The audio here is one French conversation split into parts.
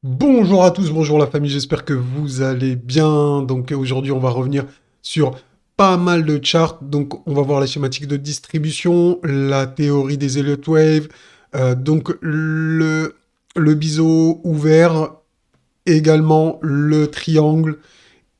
Bonjour à tous, bonjour la famille, j'espère que vous allez bien. Donc aujourd'hui on va revenir sur pas mal de charts. Donc on va voir la schématique de distribution, la théorie des Elliott Wave, donc le biseau ouvert, également le triangle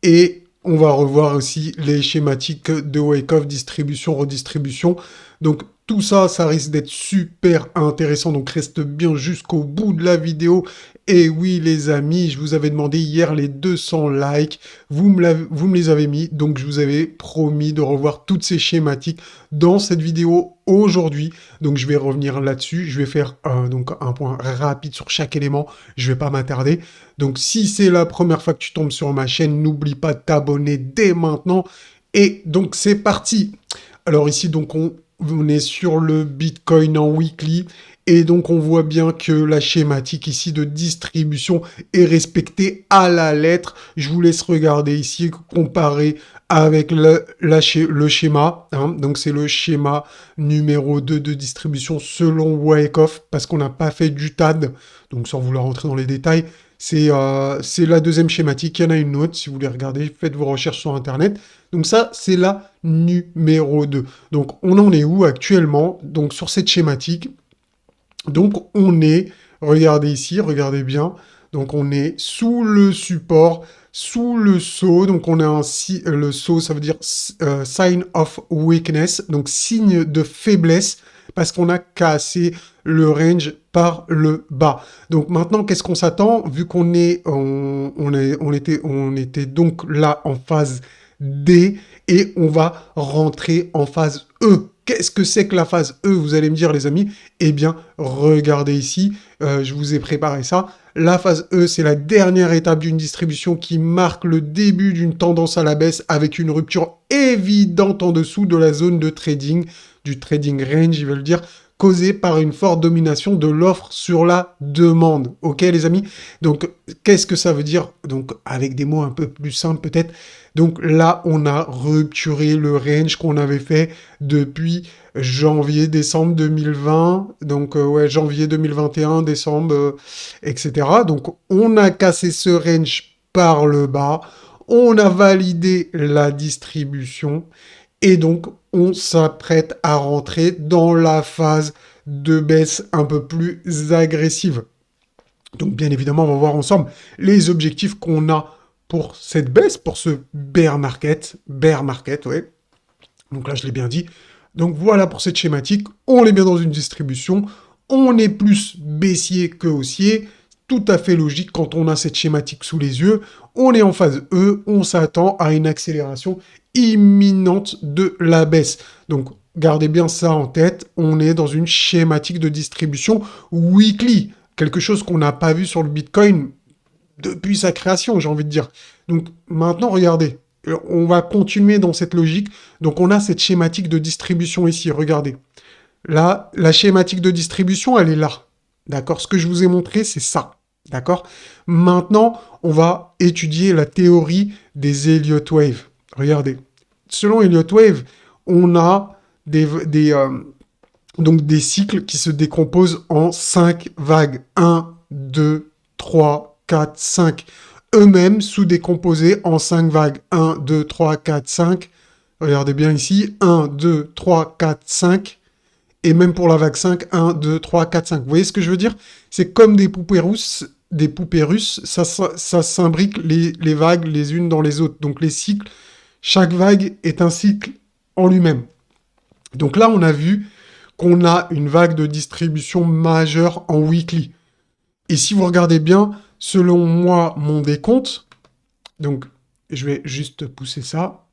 et on va revoir aussi les schématiques de wake-off, distribution, redistribution. Donc tout ça, ça risque d'être super intéressant. Donc reste bien jusqu'au bout de la vidéo. Et oui les amis, je vous avais demandé hier les 200 likes. Vous me les avez mis. Donc je vous avais promis de revoir toutes ces schématiques dans cette vidéo aujourd'hui. Donc je vais revenir là-dessus. Je vais faire donc un point rapide sur chaque élément. Je vais pas m'attarder. Donc si c'est la première fois que tu tombes sur ma chaîne, n'oublie pas de t'abonner dès maintenant. Et donc c'est parti. Alors ici donc on est sur le Bitcoin en weekly. Et donc on voit bien que la schématique ici de distribution est respectée à la lettre. Je vous laisse regarder ici, comparer avec le schéma. Hein. Donc c'est le schéma numéro 2 de distribution selon Wyckoff, parce qu'on n'a pas fait du TAD. Donc sans vouloir rentrer dans les détails, c'est la deuxième schématique. Il y en a une autre, si vous voulez regarder, faites vos recherches sur Internet. Donc ça, c'est la numéro 2. Donc on en est où actuellement? Donc sur cette schématique, donc on est, regardez ici, regardez bien, donc on est sous le support, sous le saut, donc on a le saut, ça veut dire sign of weakness, donc signe de faiblesse, parce qu'on a cassé le range par le bas. Donc maintenant, qu'est-ce qu'on s'attend? Vu qu'on est, on était donc là en phase D, et on va rentrer en phase E. Qu'est-ce que c'est que la phase E? Vous allez me dire, les amis. Eh bien, regardez ici, je vous ai préparé ça. La phase E, c'est la dernière étape d'une distribution qui marque le début d'une tendance à la baisse avec une rupture évidente en dessous de la zone de trading, du trading range, ils veulent dire, causée par une forte domination de l'offre sur la demande. Ok, les amis? Donc, qu'est-ce que ça veut dire? Donc, avec des mots un peu plus simples peut-être. Donc là, on a rupturé le range qu'on avait fait depuis janvier-décembre 2020, donc ouais, janvier 2021, décembre, etc. Donc on a cassé ce range par le bas, on a validé la distribution, et donc on s'apprête à rentrer dans la phase de baisse un peu plus agressive. Donc bien évidemment, on va voir ensemble les objectifs qu'on a pour cette baisse, pour ce bear market, ouais. Donc là, je l'ai bien dit. Donc voilà pour cette schématique. On est bien dans une distribution. On est plus baissier que haussier. Tout à fait logique quand on a cette schématique sous les yeux. On est en phase E. On s'attend à une accélération imminente de la baisse. Donc gardez bien ça en tête. On est dans une schématique de distribution weekly. Quelque chose qu'on n'a pas vu sur le Bitcoin depuis sa création, j'ai envie de dire. Donc maintenant, regardez, on va continuer dans cette logique. Donc on a cette schématique de distribution ici, regardez. Là, la schématique de distribution, elle est là. D'accord? Ce que je vous ai montré, c'est ça. D'accord? Maintenant, on va étudier la théorie des Elliott Wave. Regardez. Selon Elliott Wave, on a donc des cycles qui se décomposent en 5 vagues. Un, 2, 3, 4, 5. Eux-mêmes sous-décomposés en 5 vagues. Un, 2, 3, 4, 5. Regardez bien ici. Un, 2, 3, 4, 5. Et même pour la vague 5, 1, 2, 3, 4, 5. Vous voyez ce que je veux dire? C'est comme des poupées russes, ça s'imbrique les vagues les unes dans les autres. Donc les cycles, chaque vague est un cycle en lui-même. Donc là, on a vu qu'on a une vague de distribution majeure en weekly. Et si vous regardez bien, selon moi, mon décompte, donc je vais juste pousser ça.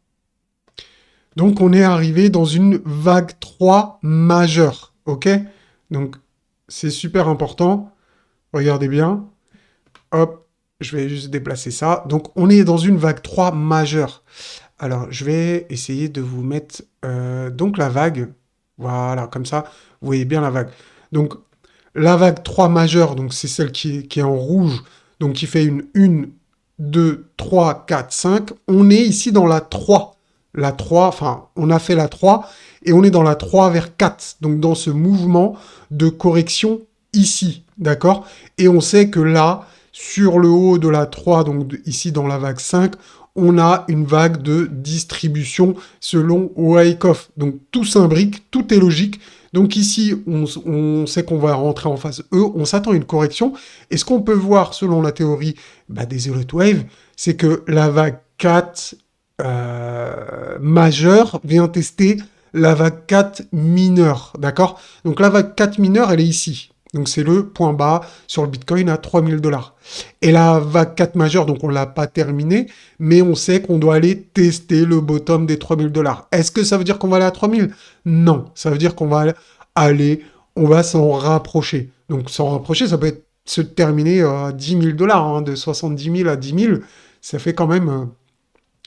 Donc on est arrivé dans une vague 3 majeure, ok? Donc c'est super important. Regardez bien. Hop, je vais juste déplacer ça. Donc on est dans une vague 3 majeure. Alors je vais essayer de vous mettre donc la vague. Voilà, comme ça, vous voyez bien la vague. Donc la vague 3 majeure, donc c'est celle qui est en rouge, donc qui fait une 1, 2, 3, 4, 5. On est ici dans la 3. La 3, enfin, on a fait la 3 et on est dans la 3 vers 4. Donc dans ce mouvement de correction ici, d'accord? Et on sait que là, sur le haut de la 3, donc ici dans la vague 5, on a une vague de distribution selon Wyckoff. Donc tout s'imbrique, tout est logique. Donc ici, on sait qu'on va rentrer en phase E, on s'attend à une correction. Et ce qu'on peut voir selon la théorie des Elliott Wave, c'est que la vague 4 majeure vient tester la vague 4 mineure, d'accord? Donc la vague 4 mineure, elle est ici. Donc c'est le point bas sur le Bitcoin à 3000 $. Et la vague 4 majeure, donc on ne l'a pas terminée, mais on sait qu'on doit aller tester le bottom des 3000 $. Est-ce que ça veut dire qu'on va aller à 3000? Non, ça veut dire qu'on va aller, on va s'en rapprocher. Donc s'en rapprocher, ça peut être se terminer à 10 000 $, hein, de 70 000 à 10 000, ça fait quand même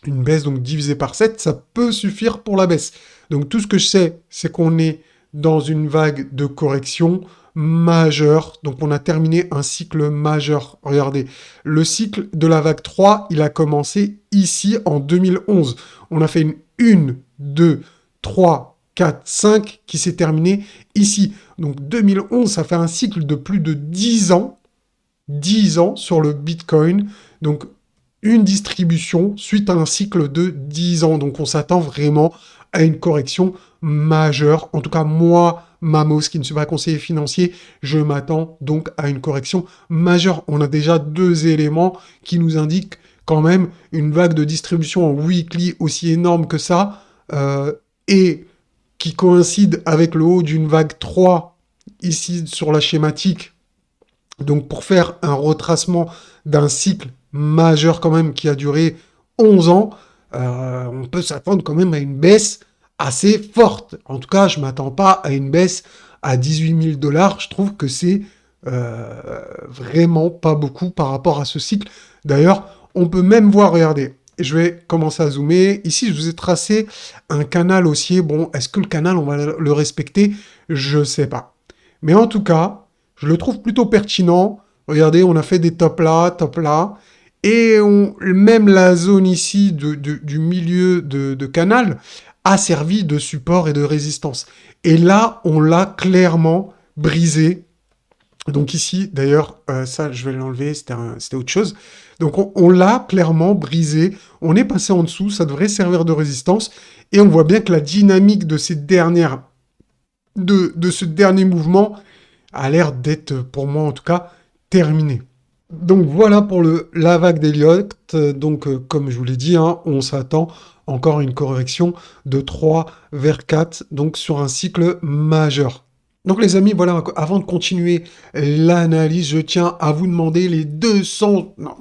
une baisse, donc divisé par 7, ça peut suffire pour la baisse. Donc tout ce que je sais, c'est qu'on est dans une vague de correction majeure. Donc on a terminé un cycle majeur. Regardez, le cycle de la vague 3, il a commencé ici en 2011. On a fait une 2, 3, 4, 5 qui s'est terminé ici. Donc 2011, ça fait un cycle de plus de 10 ans. 10 ans sur le Bitcoin. Donc une distribution suite à un cycle de 10 ans. Donc on s'attend vraiment à une correction majeure. En tout cas, moi, Mamos, qui ne suis pas conseiller financier, je m'attends donc à une correction majeure. On a déjà deux éléments qui nous indiquent quand même une vague de distribution en weekly aussi énorme que ça, et qui coïncide avec le haut d'une vague 3 ici sur la schématique. Donc pour faire un retracement d'un cycle majeur quand même qui a duré 11 ans, on peut s'attendre quand même à une baisse assez forte. En tout cas, je ne m'attends pas à une baisse à 18 000 $. Je trouve que c'est vraiment pas beaucoup par rapport à ce cycle. D'ailleurs, on peut même voir, regardez, je vais commencer à zoomer. Ici, je vous ai tracé un canal haussier. Bon, est-ce que le canal, on va le respecter? Je ne sais pas. Mais en tout cas, je le trouve plutôt pertinent. Regardez, on a fait des top là. Et même la zone ici du milieu de canal a servi de support et de résistance. Et là, on l'a clairement brisé. Donc ici, d'ailleurs, ça, je vais l'enlever, c'était autre chose. Donc on l'a clairement brisé. On est passé en dessous, ça devrait servir de résistance. Et on voit bien que la dynamique de ce dernier mouvement a l'air d'être, pour moi en tout cas, terminée. Donc voilà pour la vague d'Elliott. Donc comme je vous l'ai dit, hein, on s'attend encore à une correction de 3 vers 4, donc sur un cycle majeur. Donc les amis, voilà, avant de continuer l'analyse, je tiens à vous demander les 200... Non.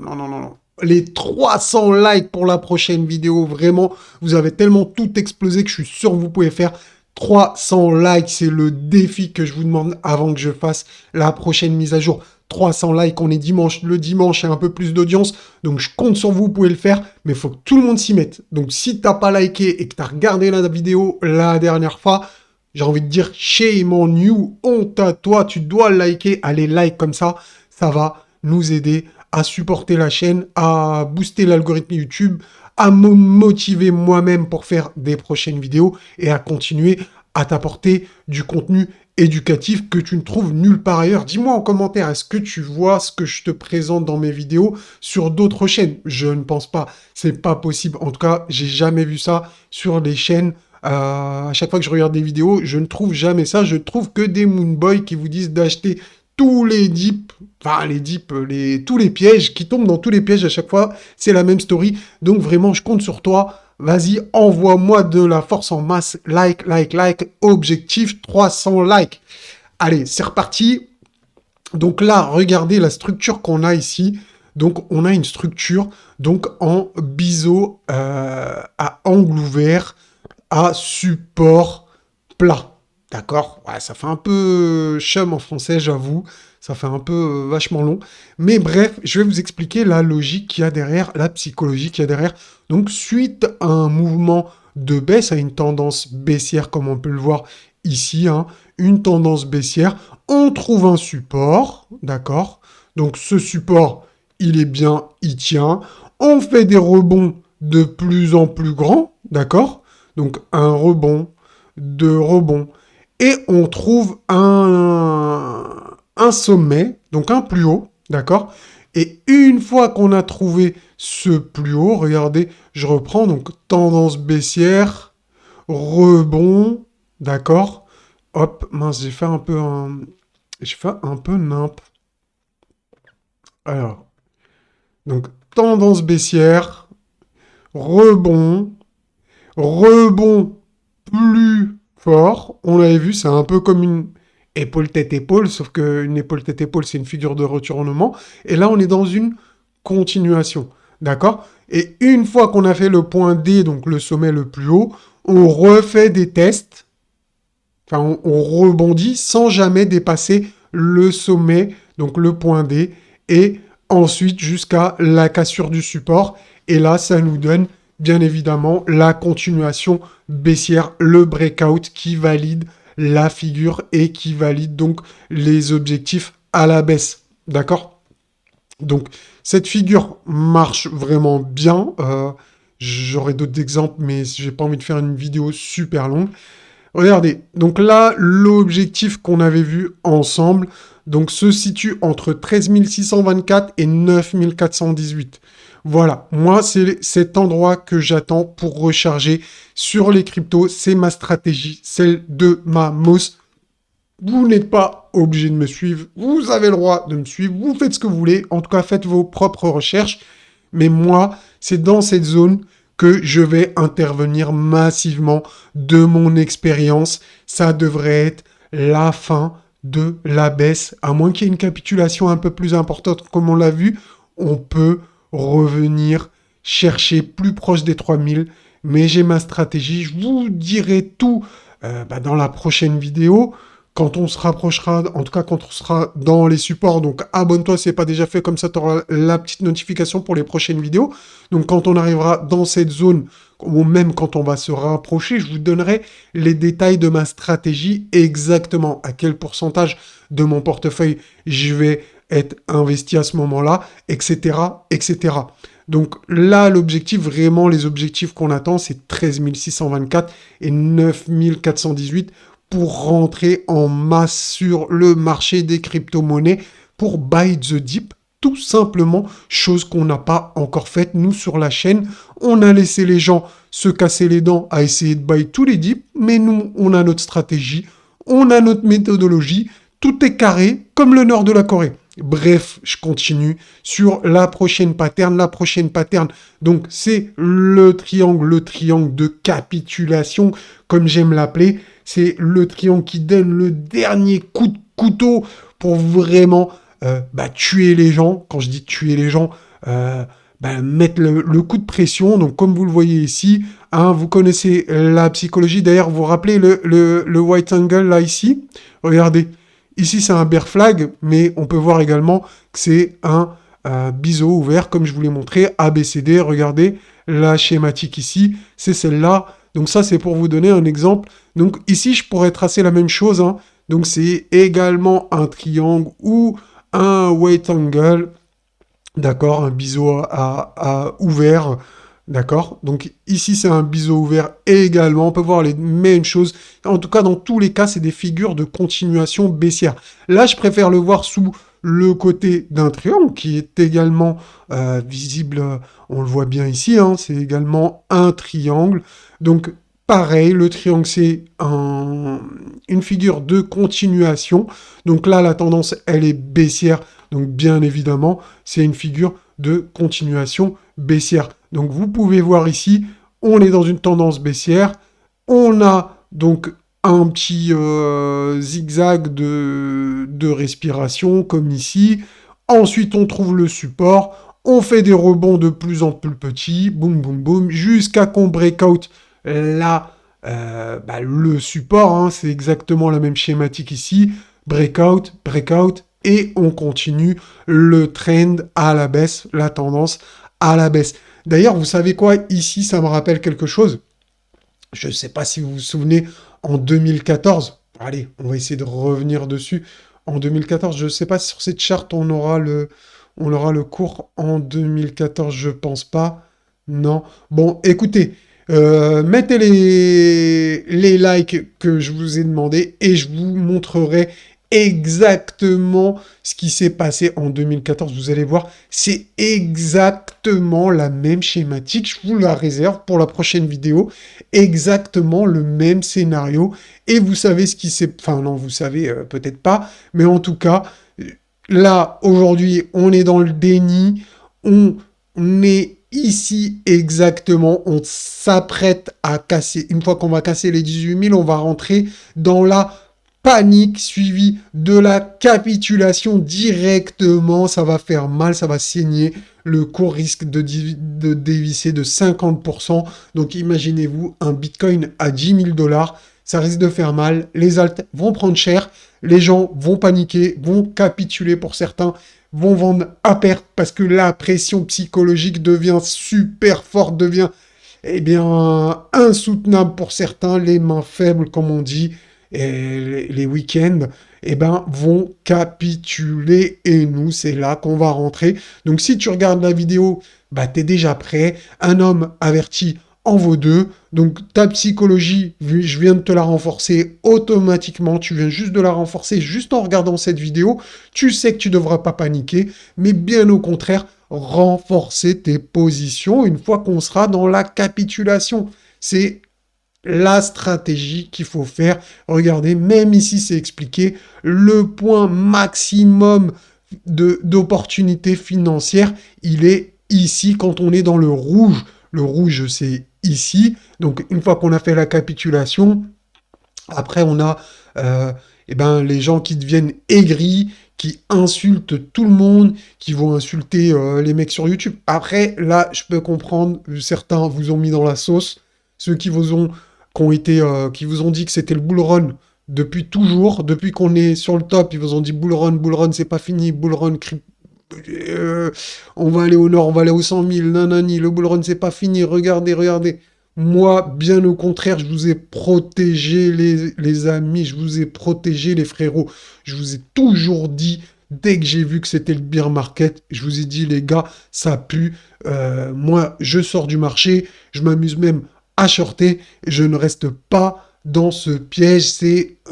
Les 300 likes pour la prochaine vidéo. Vraiment, vous avez tellement tout explosé que je suis sûr que vous pouvez faire 300 likes. C'est le défi que je vous demande avant que je fasse la prochaine mise à jour. 300 likes, on est dimanche. Le dimanche, il y a un peu plus d'audience. Donc, je compte sur vous, vous pouvez le faire. Mais il faut que tout le monde s'y mette. Donc, si tu n'as pas liké et que tu as regardé la vidéo la dernière fois, j'ai envie de dire shame on you, honte à toi, tu dois liker. Allez, like comme ça va nous aider à supporter la chaîne, à booster l'algorithme YouTube, à me motiver moi-même pour faire des prochaines vidéos et à continuer à t'apporter du contenu éducatif que tu ne trouves nulle part ailleurs. Dis-moi en commentaire, est-ce que tu vois ce que je te présente dans mes vidéos sur d'autres chaînes? Je ne pense pas, c'est pas possible. En tout cas, j'ai jamais vu ça sur les chaînes. À chaque fois que je regarde des vidéos, je ne trouve jamais ça. Je trouve que des Moonboy qui vous disent d'acheter tous les dips, tous les pièges, qui tombent dans tous les pièges à chaque fois. C'est la même story. Donc vraiment, je compte sur toi. Vas-y, envoie-moi de la force en masse. Like. Objectif 300 likes. Allez, c'est reparti. Donc là, regardez la structure qu'on a ici. Donc on a une structure donc en biseau à angle ouvert, à support plat. D'accord? Ouais, ça fait un peu chum en français, j'avoue. Ça fait un peu vachement long. Mais bref, je vais vous expliquer la logique qu'il y a derrière, la psychologie qu'il y a derrière. Donc, suite à un mouvement de baisse, à une tendance baissière, comme on peut le voir ici, hein, une tendance baissière, on trouve un support, d'accord? Donc, ce support, il est bien, il tient. On fait des rebonds de plus en plus grands, d'accord? Donc, un rebond, deux rebonds. Et on trouve un sommet, donc un plus haut, d'accord? Et une fois qu'on a trouvé ce plus haut, regardez, je reprends, donc tendance baissière, rebond, d'accord. Hop, mince, j'ai fait un peu nimp. Alors, donc tendance baissière, rebond, rebond plus fort. On l'avait vu, c'est un peu comme une épaule tête-épaule, sauf qu'une épaule tête-épaule, c'est une figure de retournement. Et là, on est dans une continuation. D'accord? Et une fois qu'on a fait le point D, donc le sommet le plus haut, on refait des tests. Enfin, on rebondit sans jamais dépasser le sommet, donc le point D, et ensuite jusqu'à la cassure du support. Et là, ça nous donne bien évidemment la continuation baissière, le breakout qui valide la figure et qui valide donc les objectifs à la baisse. D'accord? Donc, cette figure marche vraiment bien. J'aurais d'autres exemples, mais j'ai pas envie de faire une vidéo super longue. Regardez, donc là, l'objectif qu'on avait vu ensemble donc, se situe entre 13 624 et 9 418. Voilà, moi, c'est cet endroit que j'attends pour recharger sur les cryptos. C'est ma stratégie, celle de ma MOS. Vous n'êtes pas obligé de me suivre. Vous avez le droit de me suivre. Vous faites ce que vous voulez. En tout cas, faites vos propres recherches. Mais moi, c'est dans cette zone que je vais intervenir massivement de mon expérience. Ça devrait être la fin de la baisse. À moins qu'il y ait une capitulation un peu plus importante, comme on l'a vu, on peut revenir chercher plus proche des 3000. Mais j'ai ma stratégie. Je vous dirai tout dans la prochaine vidéo. Quand on se rapprochera, en tout cas quand on sera dans les supports, donc abonne-toi si ce n'est pas déjà fait, comme ça tu auras la petite notification pour les prochaines vidéos. Donc quand on arrivera dans cette zone, ou même quand on va se rapprocher, je vous donnerai les détails de ma stratégie, exactement à quel pourcentage de mon portefeuille je vais être investi à ce moment-là, etc., etc. Donc là, l'objectif, vraiment les objectifs qu'on attend, c'est 13 624 et 9 418 pour rentrer en masse sur le marché des crypto-monnaies, pour buy the dip, tout simplement, chose qu'on n'a pas encore faite, nous, sur la chaîne. On a laissé les gens se casser les dents à essayer de buy tous les dips, mais nous, on a notre stratégie, on a notre méthodologie, tout est carré, comme le nord de la Corée. Bref, je continue sur la prochaine pattern. La prochaine pattern, donc, c'est le triangle de capitulation, comme j'aime l'appeler. C'est le triangle qui donne le dernier coup de couteau pour vraiment tuer les gens. Quand je dis tuer les gens, mettre le coup de pression. Donc, comme vous le voyez ici, hein, vous connaissez la psychologie. D'ailleurs, vous vous rappelez le white angle là, ici. Regardez. Ici, c'est un bear flag, mais on peut voir également que c'est un biseau ouvert, comme je vous l'ai montré, ABCD. Regardez, la schématique ici, c'est celle-là. Donc ça, c'est pour vous donner un exemple. Donc ici, je pourrais tracer la même chose. Hein. Donc c'est également un triangle ou un white angle. D'accord, un biseau à ouvert. D'accord. Donc ici, c'est un biseau ouvert également. On peut voir les mêmes choses. En tout cas, dans tous les cas, c'est des figures de continuation baissière. Là, je préfère le voir sous le côté d'un triangle qui est également visible. On le voit bien ici. Hein, c'est également un triangle. Donc, pareil, le triangle, c'est une figure de continuation. Donc là, la tendance, elle est baissière. Donc, bien évidemment, c'est une figure de continuation baissière. Donc, vous pouvez voir ici, on est dans une tendance baissière. On a donc un petit zigzag de respiration, comme ici. Ensuite, on trouve le support. On fait des rebonds de plus en plus petits. Boum, boum, boum. Jusqu'à qu'on breakout là, le support. Hein, c'est exactement la même schématique ici. Breakout, breakout. Et on continue le trend à la baisse, la tendance à la baisse. D'ailleurs, vous savez quoi? Ici, ça me rappelle quelque chose. Je ne sais pas si vous vous souvenez, en 2014, allez, on va essayer de revenir dessus. En 2014, je ne sais pas si sur cette charte, on aura le cours en 2014, je pense pas. Non. Bon, écoutez, mettez les likes que je vous ai demandé et je vous montrerai exactement ce qui s'est passé en 2014. Vous allez voir, c'est exactement la même schématique. Je vous la réserve pour la prochaine vidéo. Exactement le même scénario. Et vous savez ce qui s'est... Enfin non, vous savez peut-être pas. Mais en tout cas, là, aujourd'hui, on est dans le déni. On est ici exactement. On s'apprête à casser. Une fois qu'on va casser les 18 000, on va rentrer dans la panique suivie de la capitulation directement. Ça va faire mal, ça va saigner. Le cours risque de dévisser de 50%. Donc imaginez-vous un Bitcoin à 10 000 dollars. Ça risque de faire mal. Les alts vont prendre cher. Les gens vont paniquer, vont capituler pour certains, vont vendre à perte parce que la pression psychologique devient super forte, devient eh bien insoutenable pour certains. Les mains faibles, comme on dit, et les week-ends, eh ben, vont capituler et nous, c'est là qu'on va rentrer. Donc, si tu regardes la vidéo, bah, t'es déjà prêt. Un homme averti en vaut deux. Donc, ta psychologie, je viens de te la renforcer automatiquement. Tu viens juste de la renforcer juste en regardant cette vidéo. Tu sais que tu ne devras pas paniquer, mais bien au contraire, renforcer tes positions une fois qu'on sera dans la capitulation. C'est la stratégie qu'il faut faire. Regardez, même ici, c'est expliqué. Le point maximum d'opportunités financières, il est ici quand on est dans le rouge. Le rouge, c'est ici. Donc, une fois qu'on a fait la capitulation, après, on a eh ben, les gens qui deviennent aigris, qui insultent tout le monde, qui vont insulter les mecs sur YouTube. Après, là, je peux comprendre, certains vous ont mis dans la sauce, ceux qui vous ont dit que c'était le bull run depuis toujours, depuis qu'on est sur le top, ils vous ont dit bull run, c'est pas fini, bull run, on va aller au nord, on va aller aux 100 000, nanani, le bull run, c'est pas fini, regardez, regardez. Moi, bien au contraire, je vous ai protégé les amis, je vous ai protégé les frérots. Je vous ai toujours dit, dès que j'ai vu que c'était le bear market, je vous ai dit, les gars, ça pue. Moi, je sors du marché, je m'amuse même à shorter, je ne reste pas dans ce piège.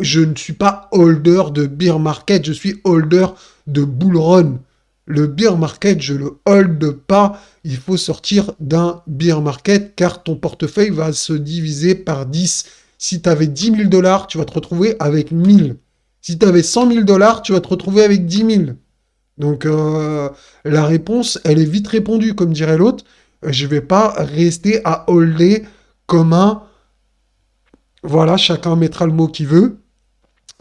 Je ne suis pas holder de bear market, je suis holder de bull run. Le bear market, je le hold pas. Il faut sortir d'un bear market car ton portefeuille va se diviser par 10. Si tu avais 10 000 dollars, tu vas te retrouver avec 1000. Si tu avais 100 000 dollars, tu vas te retrouver avec 10 000. Donc la réponse, elle est vite répondue, comme dirait l'autre. Je vais pas rester à holder comme un... Voilà, chacun mettra le mot qu'il veut.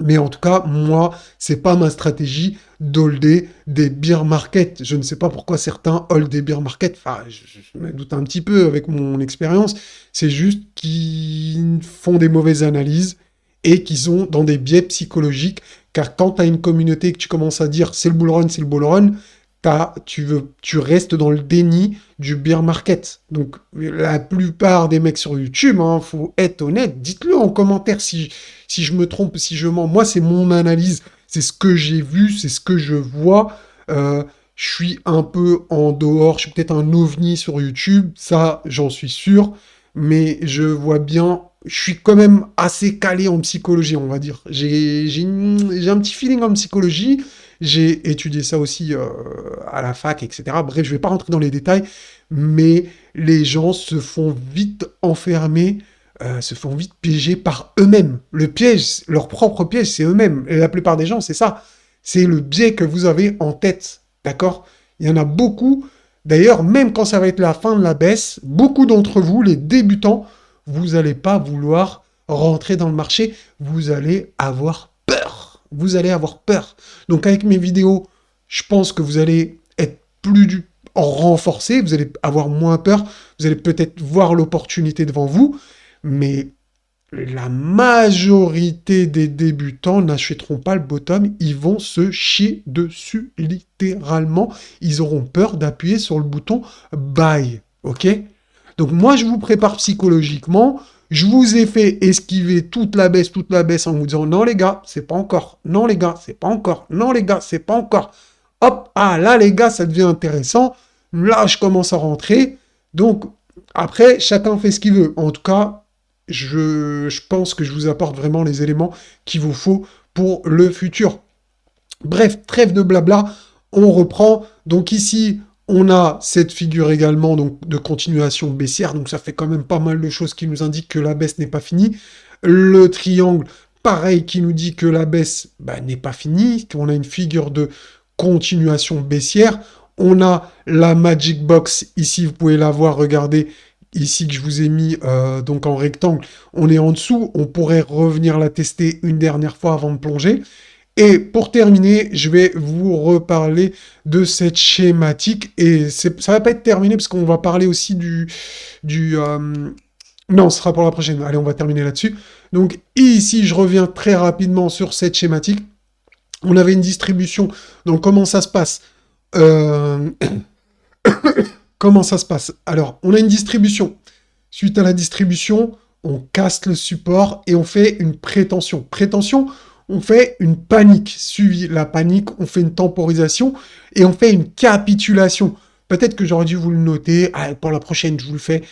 Mais en tout cas, moi, c'est pas ma stratégie d'holder des bear market. Je ne sais pas pourquoi certains hold des bear market. Enfin, je me doute un petit peu avec mon expérience. C'est juste qu'ils font des mauvaises analyses et qu'ils sont dans des biais psychologiques. Car quand tu as une communauté et que tu commences à dire c'est le bull run, tu restes dans le déni du bear market. Donc, la plupart des mecs sur YouTube, faut être honnête, dites-le en commentaire si je me trompe, si je mens. Moi, c'est mon analyse, c'est ce que j'ai vu, c'est ce que je vois. Je suis un peu en dehors, je suis peut-être un ovni sur YouTube, ça, j'en suis sûr, mais je vois bien, je suis quand même assez calé en psychologie, on va dire. J'ai un petit feeling en psychologie, j'ai étudié ça aussi à la fac, etc. Bref, je vais pas rentrer dans les détails, mais les gens se font vite enfermer, se font vite piéger par eux-mêmes. Le piège, leur propre piège, c'est eux-mêmes. Et la plupart des gens, c'est ça. C'est le biais que vous avez en tête. D'accord? Il y en a beaucoup. D'ailleurs, même quand ça va être la fin de la baisse, beaucoup d'entre vous, les débutants, vous n'allez pas vouloir rentrer dans le marché. Vous allez avoir peur. Vous allez avoir peur. Donc avec mes vidéos, je pense que vous allez être plus renforcé, vous allez avoir moins peur, vous allez peut-être voir l'opportunité devant vous, mais la majorité des débutants n'achèteront pas le bottom, ils vont se chier dessus littéralement, ils auront peur d'appuyer sur le bouton buy, ok? Donc moi je vous prépare psychologiquement, je vous ai fait esquiver toute la baisse en vous disant non les gars, c'est pas encore, non les gars, c'est pas encore, non les gars, c'est pas encore. Hop, ah là les gars, ça devient intéressant. Là, je commence à rentrer. Donc, après, chacun fait ce qu'il veut. En tout cas, je pense que je vous apporte vraiment les éléments qu'il vous faut pour le futur. Bref, trêve de blabla, on reprend. Donc ici, on a cette figure également donc, de continuation baissière, donc ça fait quand même pas mal de choses qui nous indiquent que la baisse n'est pas finie. Le triangle, pareil, qui nous dit que la baisse n'est pas finie, qu'on a une figure de continuation baissière. On a la Magic Box, ici vous pouvez la voir, regardez, ici que je vous ai mis donc en rectangle, on est en dessous, on pourrait revenir la tester une dernière fois avant de plonger. Et pour terminer, je vais vous reparler de cette schématique. Et ça va pas être terminé parce qu'on va parler aussi du. Non, ce sera pour la prochaine. Allez, on va terminer là-dessus. Donc ici, je reviens très rapidement sur cette schématique. On avait une distribution. Donc comment ça se passe? Euh, Comment ça se passe? Alors, on a une distribution. Suite à la distribution, on casse le support et on fait une prétention. Prétention, on fait une panique. Suivi la panique, on fait une temporisation et on fait une capitulation. Peut-être que j'aurais dû vous le noter. Ah, pour la prochaine, je vous le fais.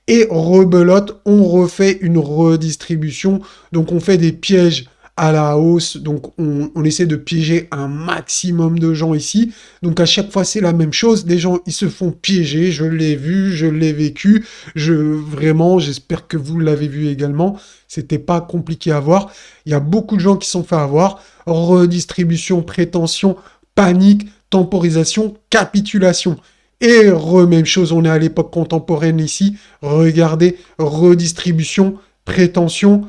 Et rebelote, on refait une redistribution. Donc, on fait des pièges à la hausse. Donc, on essaie de piéger un maximum de gens ici. Donc, à chaque fois, c'est la même chose. Les gens, ils se font piéger. Je l'ai vu, je l'ai vécu. Vraiment, j'espère que vous l'avez vu également. C'était pas compliqué à voir. Il y a beaucoup de gens qui sont fait avoir. Redistribution, prétention, panique, temporisation, capitulation. Et même chose, on est à l'époque contemporaine ici. Regardez, redistribution, prétention,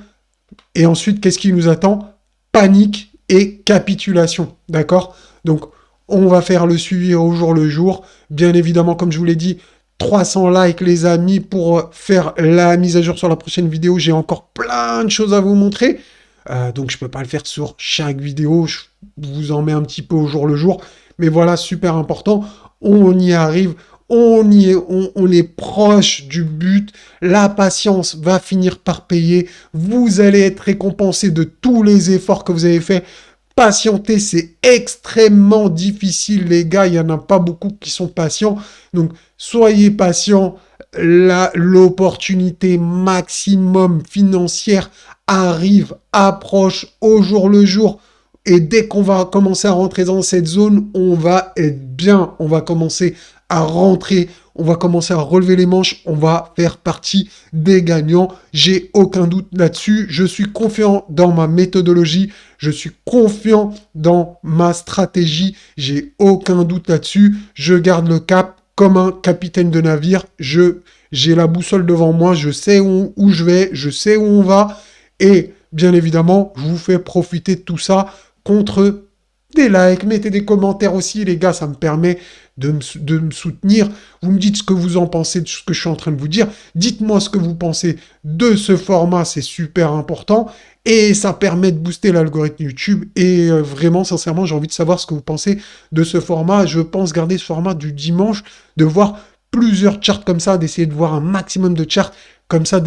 et ensuite, qu'est-ce qui nous attend? Panique et capitulation. D'accord? Donc, on va faire le suivi au jour le jour. Bien évidemment, comme je vous l'ai dit, 300 likes, les amis, pour faire la mise à jour sur la prochaine vidéo. J'ai encore plein de choses à vous montrer. Donc, je ne peux pas le faire sur chaque vidéo. Je vous en mets un petit peu au jour le jour. Mais voilà, super important. On y arrive. On est proche du but. La patience va finir par payer. Vous allez être récompensé de tous les efforts que vous avez faits. Patienter, c'est extrêmement difficile, les gars. Il n'y en a pas beaucoup qui sont patients. Donc, soyez patients. L'opportunité maximum financière arrive, approche au jour le jour. Et dès qu'on va commencer à rentrer dans cette zone, on va être bien. On va commencer à rentrer. On va commencer à relever les manches. On va faire partie des gagnants. J'ai aucun doute là-dessus. Je suis confiant dans ma méthodologie. Je suis confiant dans ma stratégie. J'ai aucun doute là-dessus. Je garde le cap comme un capitaine de navire. J'ai la boussole devant moi. Je sais où je vais. Je sais où on va. Et bien évidemment, je vous fais profiter de tout ça contre des likes, mettez des commentaires aussi, les gars, ça me permet de me soutenir. Vous me dites ce que vous en pensez de ce que je suis en train de vous dire. Dites-moi ce que vous pensez de ce format, c'est super important. Et ça permet de booster l'algorithme YouTube. Et vraiment, sincèrement, j'ai envie de savoir ce que vous pensez de ce format. Je pense garder ce format du dimanche, de voir plusieurs charts comme ça, d'essayer de voir un maximum de charts comme ça,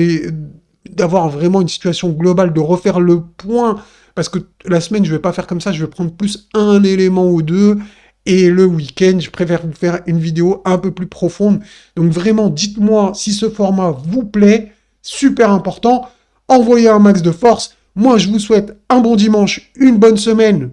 d'avoir vraiment une situation globale, de refaire le point. Parce que la semaine, je vais pas faire comme ça, je vais prendre plus un élément ou deux. Et le week-end, je préfère vous faire une vidéo un peu plus profonde. Donc vraiment, dites-moi si ce format vous plaît. Super important. Envoyez un max de force. Moi, je vous souhaite un bon dimanche, une bonne semaine.